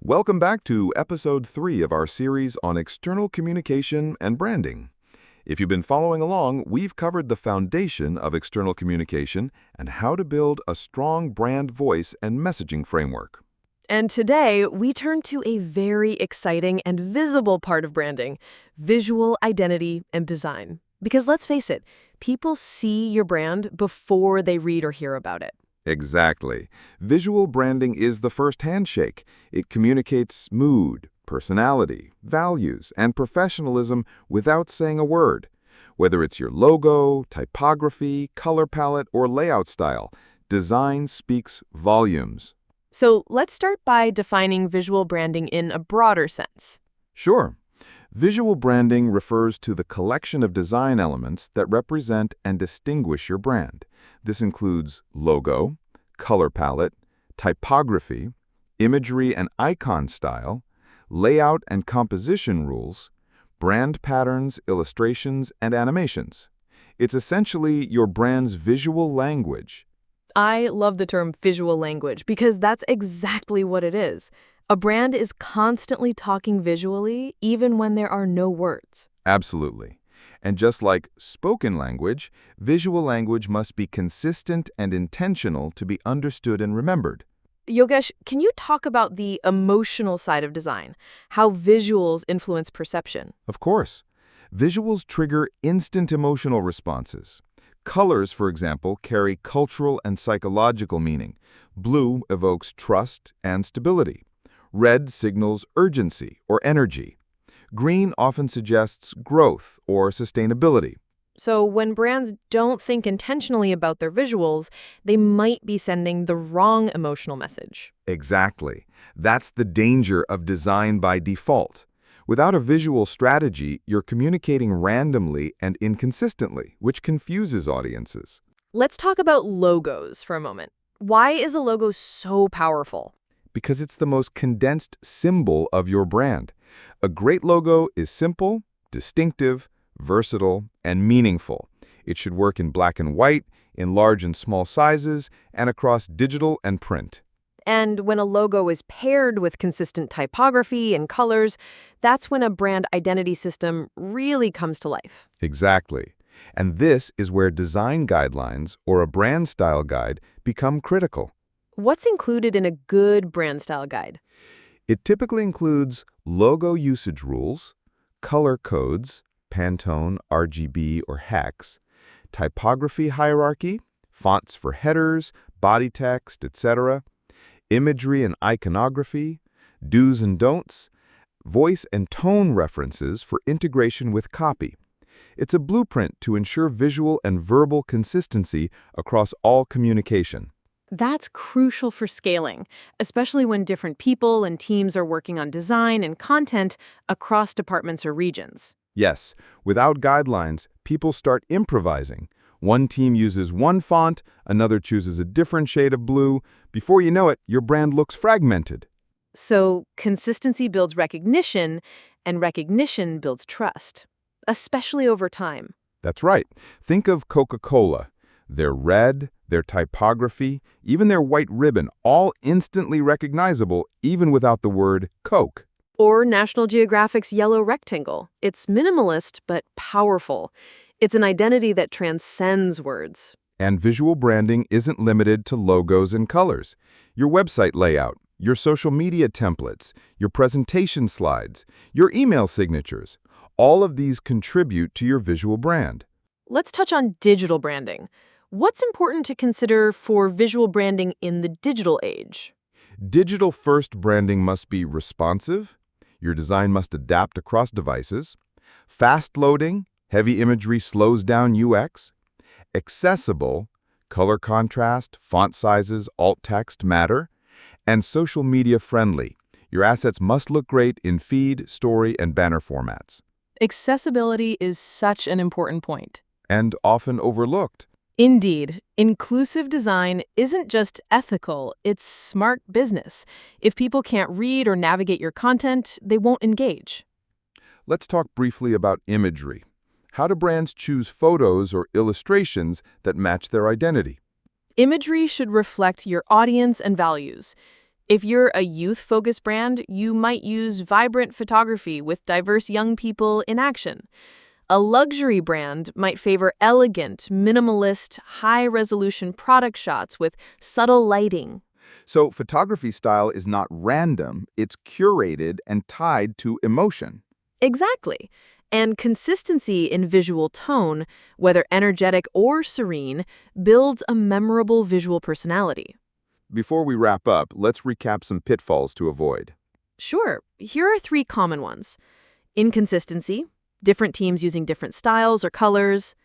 Welcome back to Episode 3 of our series on external communication and branding. If you've been following along, we've covered the foundation of external communication and how to build a strong brand voice and messaging framework. And today, we turn to a very exciting and visible part of branding, visual identity and design. Because let's face it, people see your brand before they read or hear about it. Exactly. Visual branding is the first handshake. It communicates mood, personality, values, and professionalism without saying a word. Whether it's your logo, typography, color palette, or layout style, design speaks volumes. So let's start by defining visual branding in a broader sense. Sure. Visual branding refers to the collection of design elements that represent and distinguish your brand. This includes logo, color palette, typography, imagery and icon style, layout and composition rules, brand patterns, illustrations, and animations. It's essentially your brand's visual language. I love the term visual language because that's exactly what it is. A brand is constantly talking visually, even when there are no words. Absolutely. And just like spoken language, visual language must be consistent and intentional to be understood and remembered. Yogesh, can you talk about the emotional side of design, how visuals influence perception? Of course, visuals trigger instant emotional responses. Colors, for example, carry cultural and psychological meaning. Blue evokes trust and stability. Red signals urgency or energy. Green often suggests growth or sustainability. So when brands don't think intentionally about their visuals, they might be sending the wrong emotional message. Exactly. That's the danger of design by default. Without a visual strategy, you're communicating randomly and inconsistently, which confuses audiences. Let's talk about logos for a moment. Why is a logo so powerful? Because it's the most condensed symbol of your brand. A great logo is simple, distinctive, versatile, and meaningful. It should work in black and white, in large and small sizes, and across digital and print. And when a logo is paired with consistent typography and colors, that's when a brand identity system really comes to life. Exactly. And this is where design guidelines or a brand style guide become critical. What's included in a good brand style guide? It typically includes logo usage rules, color codes, Pantone, RGB, or hex, typography hierarchy, fonts for headers, body text, etc., imagery and iconography, do's and don'ts, voice and tone references for integration with copy. It's a blueprint to ensure visual and verbal consistency across all communication. That's crucial for scaling, especially when different people and teams are working on design and content across departments or regions. Yes, without guidelines, people start improvising. One team uses one font, another chooses a different shade of blue. Before you know it, your brand looks fragmented. So consistency builds recognition, and recognition builds trust, especially over time. That's right. Think of Coca-Cola. Their red, their typography, even their white ribbon, all instantly recognizable even without the word Coke. Or National Geographic's yellow rectangle. It's minimalist but powerful. It's an identity that transcends words. And visual branding isn't limited to logos and colors. Your website layout, your social media templates, your presentation slides, your email signatures, all of these contribute to your visual brand. Let's touch on digital branding. What's important to consider for visual branding in the digital age? Digital-first branding must be responsive. Your design must adapt across devices. Fast-loading, heavy imagery slows down UX. Accessible, color contrast, font sizes, alt text matter. And social media friendly. Your assets must look great in feed, story, and banner formats. Accessibility is such an important point. And often overlooked. Indeed, inclusive design isn't just ethical, it's smart business. If people can't read or navigate your content, they won't engage. Let's talk briefly about imagery. How do brands choose photos or illustrations that match their identity? Imagery should reflect your audience and values. If you're a youth-focused brand, you might use vibrant photography with diverse young people in action. A luxury brand might favor elegant, minimalist, high-resolution product shots with subtle lighting. So photography style is not random, it's curated and tied to emotion. Exactly. And consistency in visual tone, whether energetic or serene, builds a memorable visual personality. Before we wrap up, let's recap some pitfalls to avoid. Sure, here are 3 common ones. Inconsistency, different teams using different styles or colors.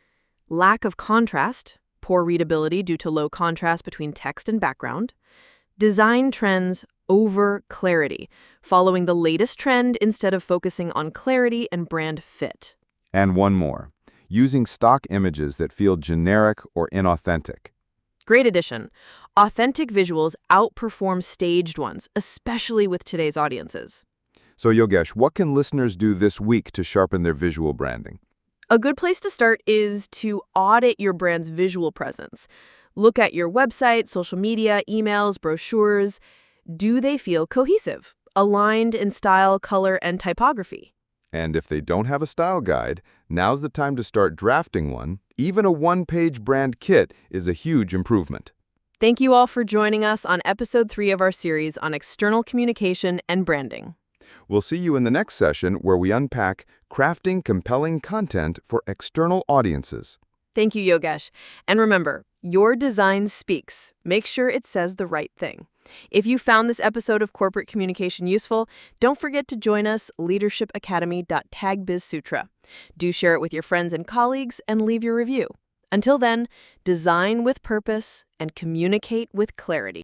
Lack of contrast, poor readability due to low contrast between text and background. Design trends over clarity, following the latest trend instead of focusing on clarity and brand fit. And one more, using stock images that feel generic or inauthentic. Great addition. Authentic visuals outperform staged ones, especially with today's audiences. So Yogesh, what can listeners do this week to sharpen their visual branding? A good place to start is to audit your brand's visual presence. Look at your website, social media, emails, brochures. Do they feel cohesive, aligned in style, color, and typography? And if they don't have a style guide, now's the time to start drafting one. Even a one-page brand kit is a huge improvement. Thank you all for joining us on episode 3 of our series on external communication and branding. We'll see you in the next session where we unpack crafting compelling content for external audiences. Thank you, Yogesh. And remember, your design speaks. Make sure it says the right thing. If you found this episode of Corporate Communication useful, don't forget to join us, leadershipacademy.tag.BIZZ Do share it with your friends and colleagues and leave your review. Until then, design with purpose and communicate with clarity.